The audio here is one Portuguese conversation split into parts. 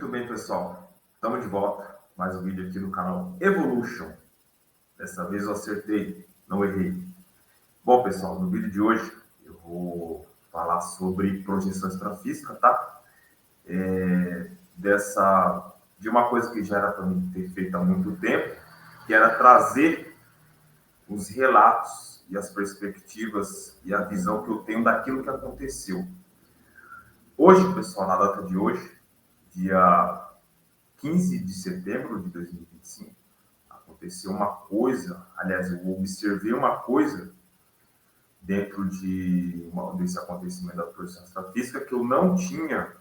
Muito bem, pessoal. Estamos de volta. Mais um vídeo aqui no canal Evolution. Dessa vez eu acertei, não errei. Bom, pessoal, no vídeo de hoje eu vou falar sobre projeção extrafísica, tá? De uma coisa que já era para mim ter feito há muito tempo, que era trazer os relatos e as perspectivas e a visão que eu tenho daquilo que aconteceu. Hoje, pessoal, na data de hoje, dia 15 de setembro de 2025, aconteceu uma coisa, aliás, eu observei uma coisa dentro desse acontecimento da projeção extrafísica que eu não tinha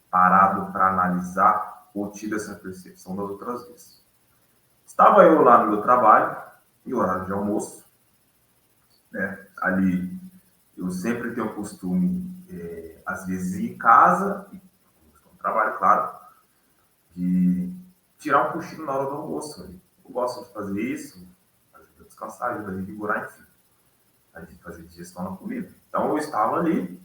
parado para analisar ou tido essa percepção das outras vezes. Estava eu lá no meu trabalho, em horário de almoço, né? Ali eu sempre tenho o costume, às vezes, ir em casa, no trabalho, claro, de tirar um cochilo na hora do almoço. Eu gosto de fazer isso, ajuda a descansar, ajuda a revigorar, enfim, a gente fazer digestão na comida. Então eu estava ali,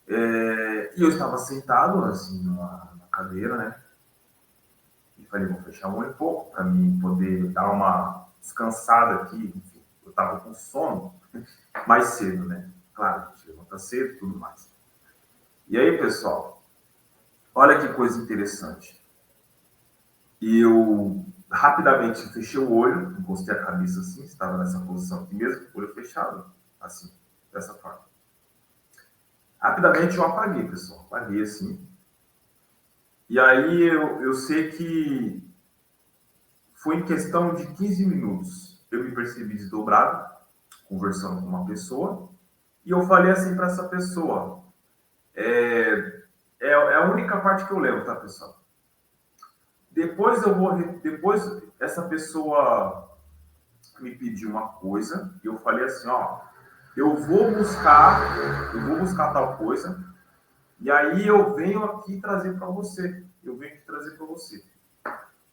e eu estava sentado, assim, na cadeira, né? E falei, vou fechar o olho um pouco, para mim poder dar uma descansada aqui, enfim. Eu estava com sono mais cedo, né? Claro, a gente levanta cedo e tudo mais. E aí, pessoal, olha que coisa interessante. Eu rapidamente fechei o olho, encostei a cabeça assim, estava nessa posição aqui mesmo, olho fechado, assim, dessa forma. Rapidamente eu apaguei, pessoal, apaguei assim. E aí eu sei que foi em questão de 15 minutos. Eu me percebi desdobrado, conversando com uma pessoa, e eu falei assim para essa pessoa, é a única parte que eu lembro, tá, pessoal? Depois essa pessoa me pediu uma coisa, e eu falei assim, ó, eu vou buscar tal coisa, e aí eu venho aqui trazer para você.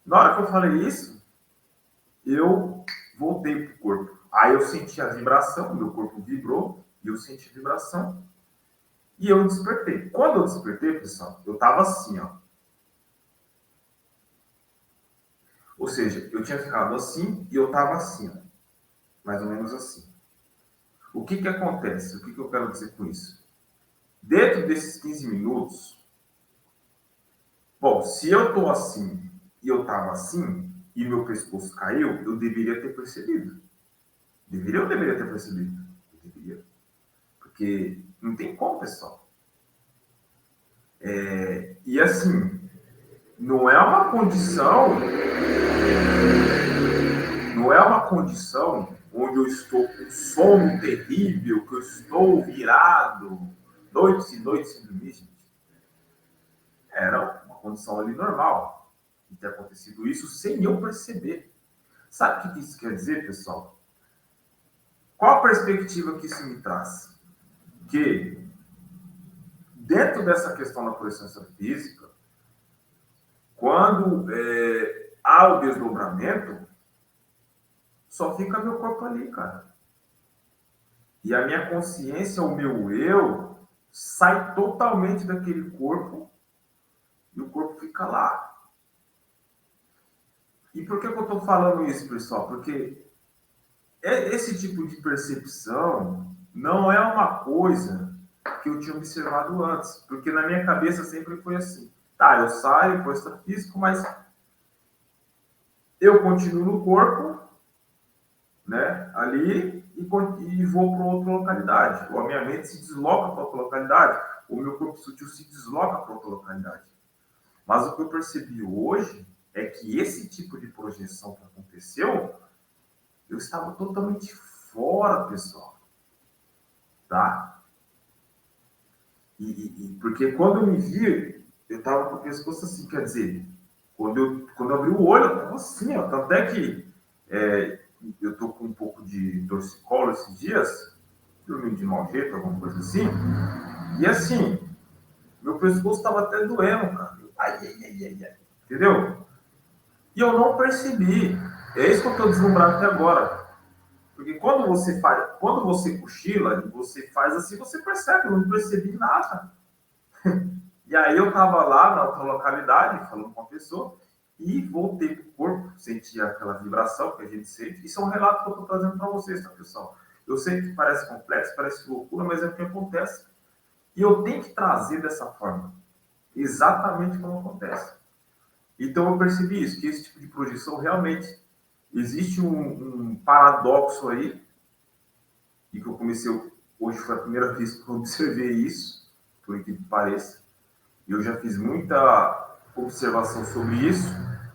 Na hora que eu falei isso, eu voltei pro corpo. Aí eu senti a vibração, meu corpo vibrou, e eu senti a vibração, e eu despertei. Quando eu despertei, pessoal, eu tava assim, ó. Ou seja, eu tinha ficado assim, e eu tava assim, ó. Mais ou menos assim. O que acontece? O que eu quero dizer com isso? Dentro desses 15 minutos, bom, se eu estou assim e eu estava assim e meu pescoço caiu, eu deveria ter percebido. Deveria ou deveria ter percebido? Eu deveria. Porque não tem como, pessoal. E assim, não é uma condição onde eu estou com sono terrível, que eu estou virado, noites e noites sem dormir, gente. Era uma condição ali normal de ter acontecido isso sem eu perceber. Sabe o que isso quer dizer, pessoal? Qual a perspectiva que isso me traz? Que dentro dessa questão da projeção extrafísica, quando há o desdobramento, só fica meu corpo ali, cara. E a minha consciência, o meu eu, sai totalmente daquele corpo e o corpo fica lá. E por que eu estou falando isso, pessoal? Porque esse tipo de percepção não é uma coisa que eu tinha observado antes. Porque na minha cabeça sempre foi assim. Tá, eu saio para o extrafísico, mas eu continuo no corpo, né, ali, e vou para outra localidade. Ou a minha mente se desloca para outra localidade. Ou o meu corpo sutil se desloca para outra localidade. Mas o que eu percebi hoje é que esse tipo de projeção que aconteceu, eu estava totalmente fora, pessoal. Tá? Porque quando eu me vi, eu estava com o pescoço assim, quer dizer, quando eu abri o olho, eu estava assim, ó, até que eu estou com um pouco de torcicolo esses dias, dormindo de mau jeito, alguma coisa assim, e assim, meu pescoço estava até doendo, cara. Ai. Entendeu? E eu não percebi. É isso que eu estou deslumbrado até agora. Porque quando você cochila, você faz assim, você percebe, eu não percebi nada. E aí eu estava lá na outra localidade, falando com uma pessoa, e voltei para o corpo, senti aquela vibração que a gente sente. Isso é um relato que eu estou trazendo para vocês, tá, pessoal? Eu sei que parece complexo, parece loucura, mas é o que acontece. E eu tenho que trazer dessa forma, exatamente como acontece. Então eu percebi isso, que esse tipo de projeção realmente existe um paradoxo aí, e que eu comecei, hoje foi a primeira vez que eu observei isso, por que pareça. Eu já fiz muita observação sobre isso,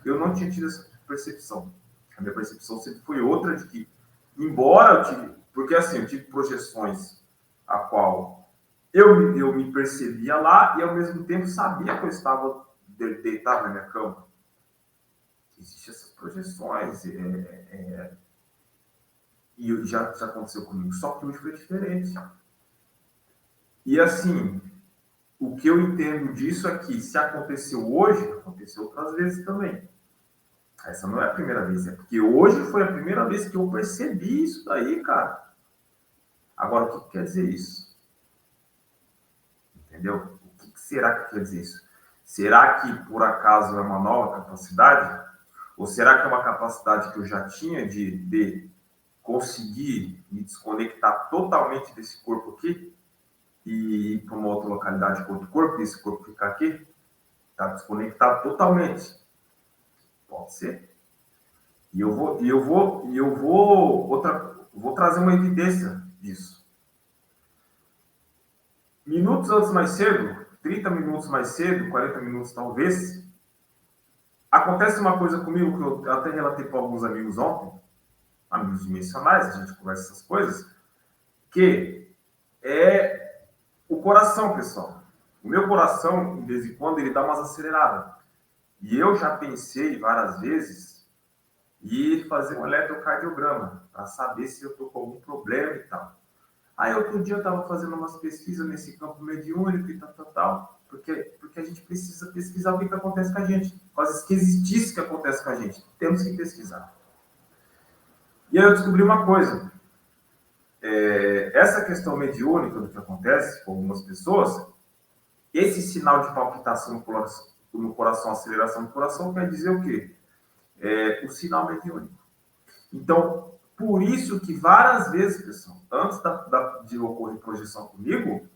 eu não tinha tido essa percepção. A minha percepção sempre foi outra, de que, embora eu tive, porque assim, eu tive projeções a qual eu me percebia lá e ao mesmo tempo sabia que eu estava deitado na minha cama. Existem essas projeções, e já aconteceu comigo, só que hoje foi diferente. E assim, o que eu entendo disso é que se aconteceu hoje, aconteceu outras vezes também. Essa não é a primeira vez, é porque hoje foi a primeira vez que eu percebi isso daí, cara. Agora, o que quer dizer isso? Entendeu? O que será que quer dizer isso? Será que, por acaso, é uma nova capacidade? Ou será que é uma capacidade que eu já tinha de conseguir me desconectar totalmente desse corpo aqui e ir para uma outra localidade com outro corpo, e esse corpo ficar aqui? Está desconectado totalmente. Pode ser. Vou trazer uma evidência disso. Minutos antes mais cedo, 30 minutos mais cedo, 40 minutos talvez, acontece uma coisa comigo que eu até relatei para alguns amigos ontem, amigos dimensionais, a gente conversa essas coisas, que é o coração, pessoal. O meu coração, de vez em quando, ele dá umas aceleradas. E eu já pensei várias vezes em fazer um eletrocardiograma para saber se eu estou com algum problema e tal. Aí outro dia eu estava fazendo umas pesquisas nesse campo mediúnico e tal, porque a gente precisa pesquisar o que acontece com a gente, coisas que existissem que acontecem com a gente. Temos que pesquisar. E aí eu descobri uma coisa. Essa questão mediúnica do que acontece com algumas pessoas, esse sinal de palpitação no coração, aceleração do coração, quer dizer o quê? O sinal mediúnico. Então, por isso que várias vezes, pessoal, antes de ocorrer projeção comigo,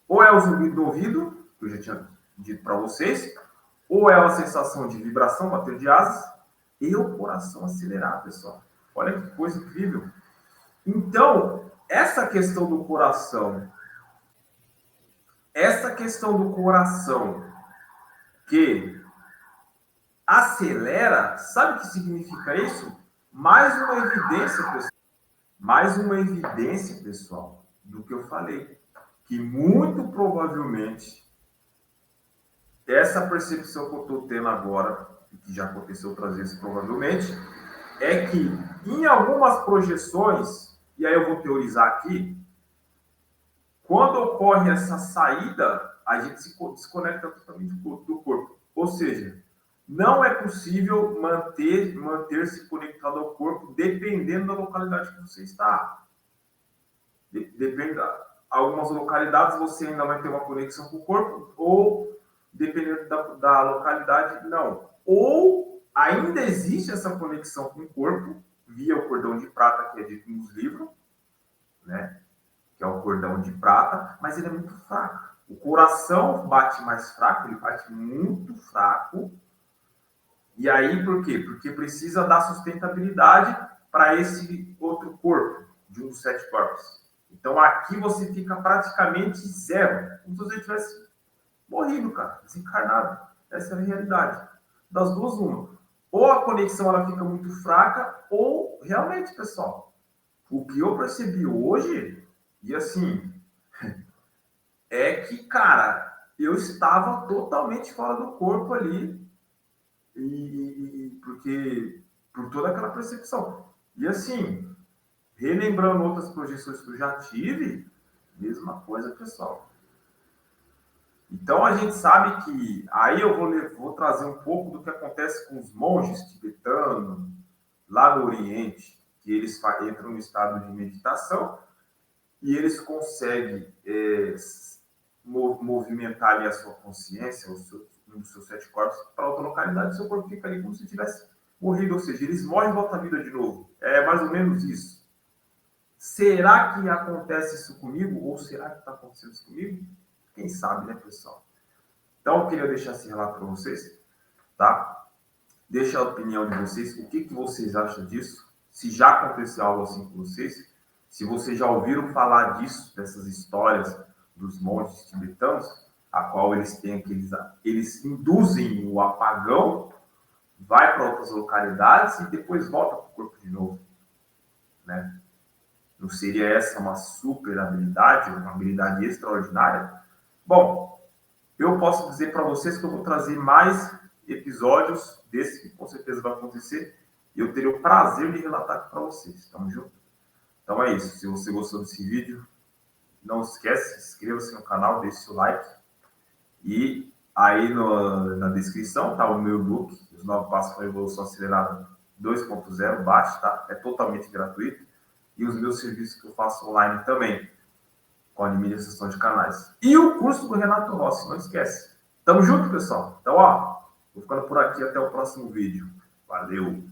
ou é o zumbido do ouvido, que eu já tinha dito para vocês, ou é uma sensação de vibração, bater de asas, e o coração acelerar, pessoal. Olha que coisa incrível. Então, essa questão do coração que acelera, sabe o que significa isso? Mais uma evidência, pessoal. Mais uma evidência, pessoal, do que eu falei. Que muito provavelmente essa percepção que eu estou tendo agora, que já aconteceu outras vezes provavelmente, é que em algumas projeções, e aí eu vou teorizar aqui, quando ocorre essa saída, a gente se desconecta totalmente do corpo. Ou seja, não é possível manter-se conectado ao corpo dependendo da localidade que você está. Depende, algumas localidades você ainda vai ter uma conexão com o corpo, ou dependendo da localidade, não. Ou ainda existe essa conexão com o corpo via o cordão de prata que é dito nos livros, né? Que é o cordão de prata, mas ele é muito fraco. O coração bate mais fraco, ele bate muito fraco. E aí, por quê? Porque precisa dar sustentabilidade para esse outro corpo, de um dos 7 corpos. Então, aqui você fica praticamente zero, como se você tivesse morrido, cara, desencarnado. Essa é a realidade. Das duas, uma. Ou a conexão ela fica muito fraca, ou realmente, pessoal, o que eu percebi hoje, e assim, é que, cara, eu estava totalmente fora do corpo ali, porque por toda aquela percepção. E assim, relembrando outras projeções que eu já tive, mesma coisa, pessoal. Então a gente sabe que aí eu vou trazer um pouco do que acontece com os monges tibetanos lá no Oriente, que eles entram no estado de meditação e eles conseguem movimentar ali a sua consciência, um dos seus 7 corpos, para outra localidade, seu corpo fica ali como se tivesse morrido, ou seja, eles morrem e voltam à vida de novo. É mais ou menos isso. Será que acontece isso comigo? Ou será que está acontecendo isso comigo? Quem sabe, né, pessoal? Então, eu queria deixar esse relato para vocês, tá? Deixa a opinião de vocês, o que vocês acham disso? Se já aconteceu algo assim com vocês, se vocês já ouviram falar disso, dessas histórias dos monges tibetanos, a qual eles têm eles induzem o apagão, vai para outras localidades e depois volta para o corpo de novo, né? Não seria essa uma super habilidade, uma habilidade extraordinária? Bom, eu posso dizer para vocês que eu vou trazer mais episódios desse, que com certeza vai acontecer, e eu terei o prazer de relatar aqui para vocês. Tamo junto? Então é isso. Se você gostou desse vídeo, não esquece, inscreva-se no canal, deixe seu like. E aí na descrição tá o meu e-book, Os 9 Passos para a Evolução Acelerada 2.0, baixe, tá? É totalmente gratuito. E os meus serviços que eu faço online também, com a administração de canais. E o curso do Renato Rossi, não esquece. Tamo junto, pessoal. Então, ó, vou ficando por aqui até o próximo vídeo. Valeu!